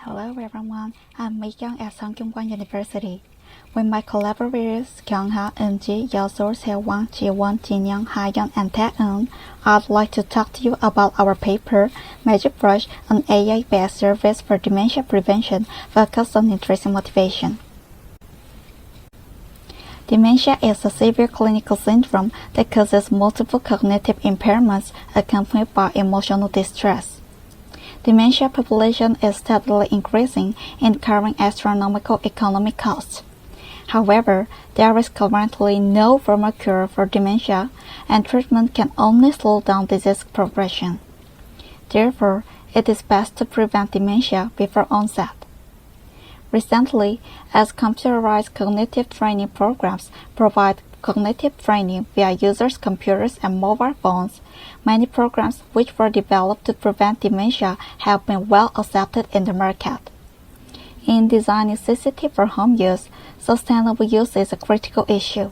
Hello everyone, I'm Migyeong at Kyungha University. With my collaborators Kyungha, Eunji, Yeosol, Sewang, Jiwon, Jinyoung, Hayeon, and Taeeun, I'd like to talk to you about our paper, Magic Brush, an AI-based service for dementia prevention focused on intrinsic motivation. Dementia is a severe clinical syndrome that causes multiple cognitive impairments accompanied by emotional distress. Dementia population is steadily increasing, incurring astronomical economic costs. However, there is currently no formal cure for dementia, and treatment can only slow down disease progression. Therefore, it is best to prevent dementia before onset. Recently, as computerized cognitive training programs provide cognitive training via users' computers and mobile phones, many programs which were developed to prevent dementia have been well accepted in the market. In designing CCT for home use, sustainable use is a critical issue.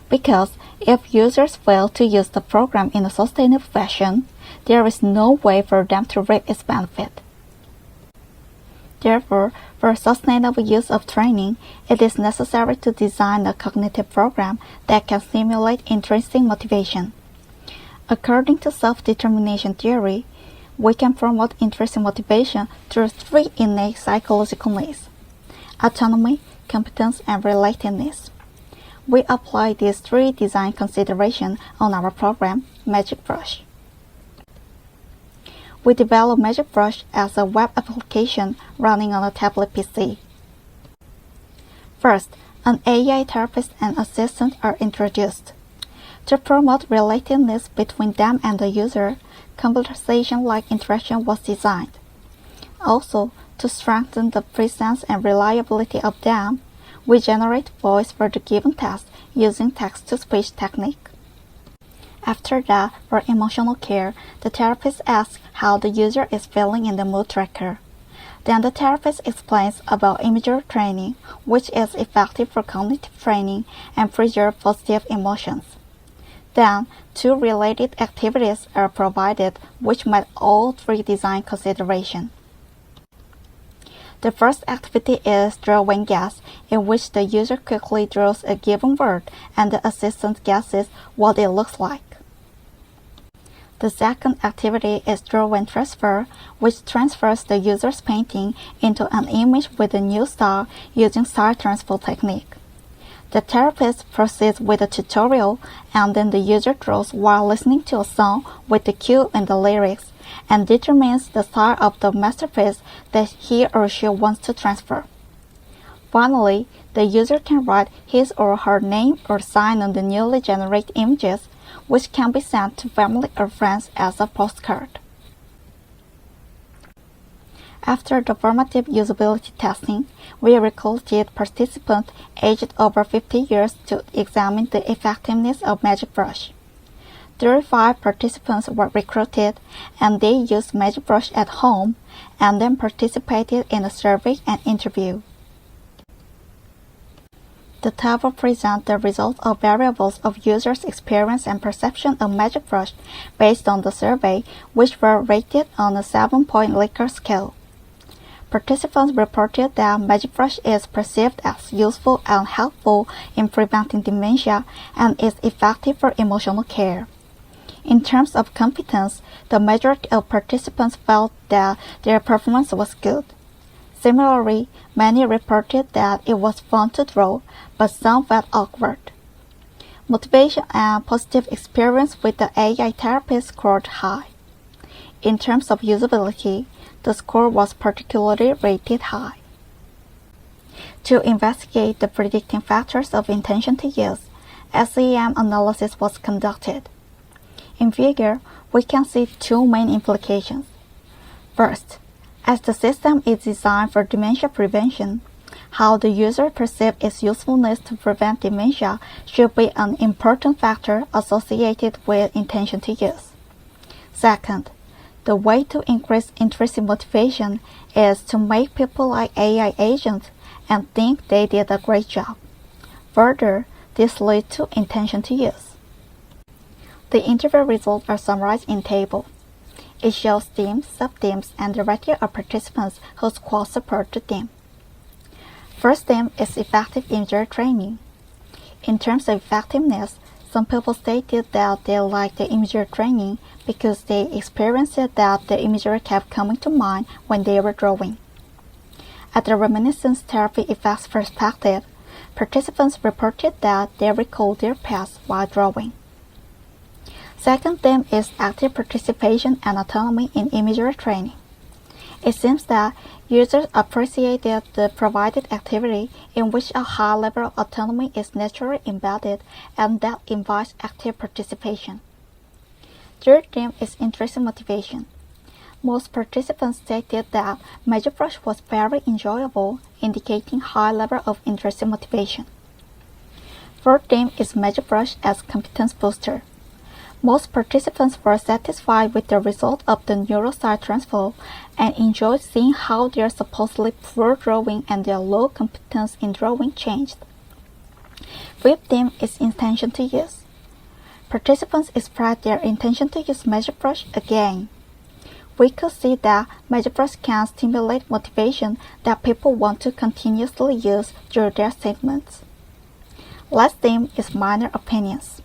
Because if users fail to use the program in a sustainable fashion, there is no way for them to reap its benefit. Therefore, for sustainable use of training, it is necessary to design a cognitive program that can stimulate intrinsic motivation. According to self-determination theory, we can promote intrinsic motivation through three innate psychological needs: autonomy, competence, and relatedness. We apply these three design considerations on our program, Magic Brush. We developed Magic Brush as a web application running on a tablet PC. First, an AI therapist and assistant are introduced. To promote relatedness between them and the user, conversation-like interaction was designed. Also, to strengthen the presence and reliability of them, we generate voice for the given task using text-to-speech technique. After that, for emotional care, the therapist asks how the user is feeling in the mood tracker. Then the therapist explains about imagery training, which is effective for cognitive training and preserve positive emotions. Then, two related activities are provided which meet all three design considerations. The first activity is drawing guess, in which the user quickly draws a given word and the assistant guesses what it looks like. The second activity is draw and transfer, which transfers the user's painting into an image with a new style using style transfer technique. The therapist proceeds with the tutorial, and then the user draws while listening to a song with the cue and the lyrics, and determines the style of the masterpiece that he or she wants to transfer. Finally, the user can write his or her name or sign on the newly generated images, which can be sent to family or friends as a postcard. After the formative usability testing, we recruited participants aged over 50 years to examine the effectiveness of Magic Brush. 35 participants were recruited, and they used Magic Brush at home and then participated in a survey and interview. The table presents the results of variables of users' experience and perception of Magic Brush based on the survey, which were rated on a 7-point Likert scale. Participants reported that Magic Brush is perceived as useful and helpful in preventing dementia and is effective for emotional care. In terms of competence, the majority of participants felt that their performance was good. Similarly, many reported that it was fun to draw, but some felt awkward. Motivation and positive experience with the AI therapist scored high. In terms of usability, the score was particularly rated high. To investigate the predicting factors of intention to use, SEM analysis was conducted. In figure, we can see two main implications. First, as the system is designed for dementia prevention, how the user perceives its usefulness to prevent dementia should be an important factor associated with intention to use. Second, the way to increase intrinsic motivation is to make people like AI agents and think they did a great job. Further, this leads to intention to use. The interview results are summarized in table. It shows teams, sub-teams, and the ratio of participants who score support the team. First theme is effective imagery training. In terms of effectiveness, some people stated that they liked the imagery training because they experienced that the imagery kept coming to mind when they were drawing. At the reminiscence therapy effects perspective, participants reported that they recalled their past while drawing. Second theme is active participation and autonomy in imagery training. It seems that users appreciated the provided activity in which a high level of autonomy is naturally embedded and that invites active participation. Third theme is intrinsic motivation. Most participants stated that MagiBrush was very enjoyable, indicating high level of intrinsic motivation. Fourth theme is MagiBrush as competence booster. Most participants were satisfied with the result of the neuroscience transfer and enjoyed seeing how their supposedly poor drawing and their low competence in drawing changed. Fifth theme is intention to use. Participants expressed their intention to use MagiBrush again. We could see that MagiBrush can stimulate motivation that people want to continuously use through their statements. Last theme is minor opinions.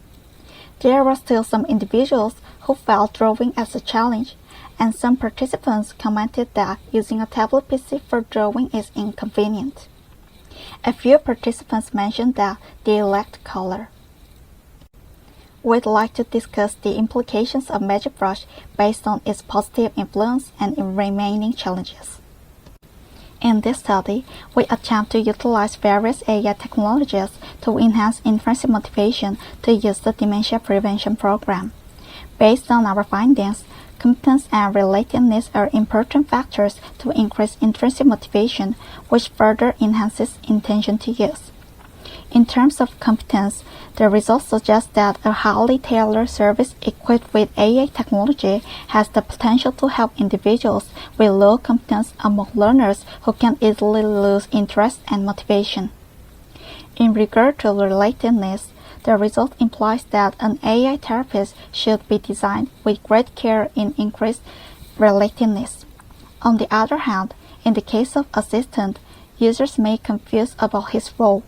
There were still some individuals who felt drawing as a challenge, and some participants commented that using a tablet PC for drawing is inconvenient. A few participants mentioned that they lacked color. We'd like to discuss the implications of MagiBrush based on its positive influence and remaining challenges. In this study, we attempt to utilize various AI technologies to enhance intrinsic motivation to use the dementia prevention program. Based on our findings, competence and relatedness are important factors to increase intrinsic motivation, which further enhances intention to use. In terms of competence, the results suggest that a highly tailored service equipped with AI technology has the potential to help individuals with low competence among learners who can easily lose interest and motivation. In regard to relatedness, the result implies that an AI therapist should be designed with great care in increased relatedness. On the other hand, in the case of assistant, users may confuse about his role.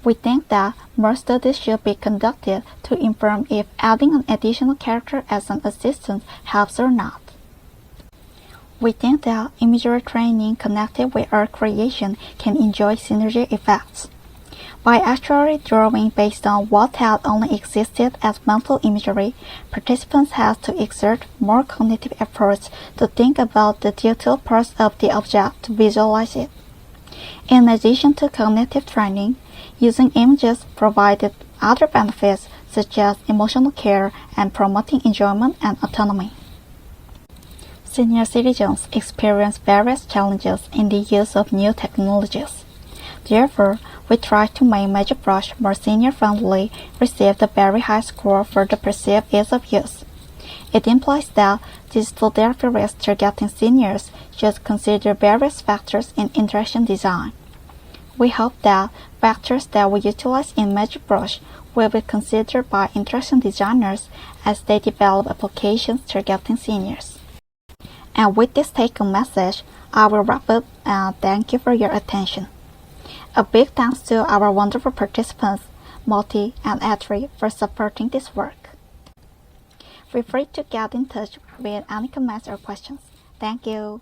We think that more studies should be conducted to inform if adding an additional character as an assistant helps or not. We think that imagery training connected with art creation can enjoy synergy effects. By actually drawing based on what had only existed as mental imagery, participants had to exert more cognitive efforts to think about the detailed parts of the object to visualize it. In addition to cognitive training, using images provided other benefits such as emotional care and promoting enjoyment and autonomy. Senior citizens experience various challenges in the use of new technologies. Therefore, we try to make MagiBrush more senior-friendly, received a very high score for the perceived ease of use. It implies that digital therapists targeting seniors should consider various factors in interaction design. We hope that factors that we utilize in MagiBrush will be considered by interaction designers as they develop applications targeting seniors. And with this take-home message, I will wrap up and thank you for your attention. A big thanks to our wonderful participants, Moti and Atri, for supporting this work. Feel free to get in touch with any comments or questions. Thank you.